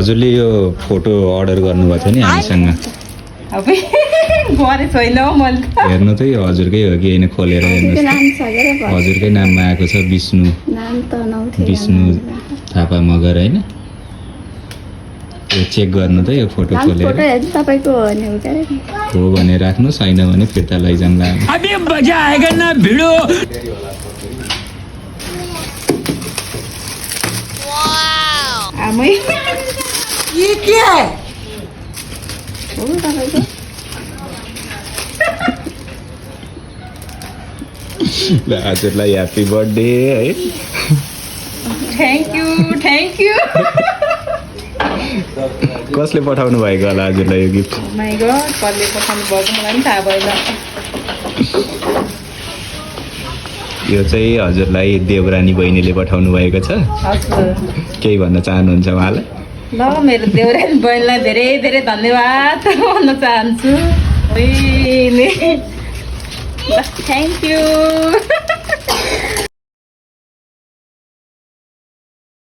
हजुरले यो photo order गर्नुभएको थियो नि हामीसँग अबे गरे छैन हौ मैले त। हेर्नु त यो हजुरकै हो कि होइन खोलेर हेर्नु हजुरकै नाममा आएको छ विष्णु थापा मगर होइन यो चेक गर्नु त यो फोटो खोलेर हो भने राख्नु छैन भने फिर्ता लैजाउँला अभी मजा आएगा ना भिडो आमै ये क्या है ल हजुरलाई ह्याप्पी बर्थडे है थ्याङ्क यू कसले पठाउनु भएको होला हजुरलाई यो गिफ्ट माइ गॉड कसले पठाउनु भएको मलाई पनि थाहा भएन। यो चाहिँ हजुरलाई देवरानी बहिनीले पठाउनु भएको छ हजुर केही भन्न चाहनुहुन्छ उहाँलाई ल मेरो देउरानी बहिनीलाई धेरै धेरै धन्यवाद भन्न चाहन्छु। Thank you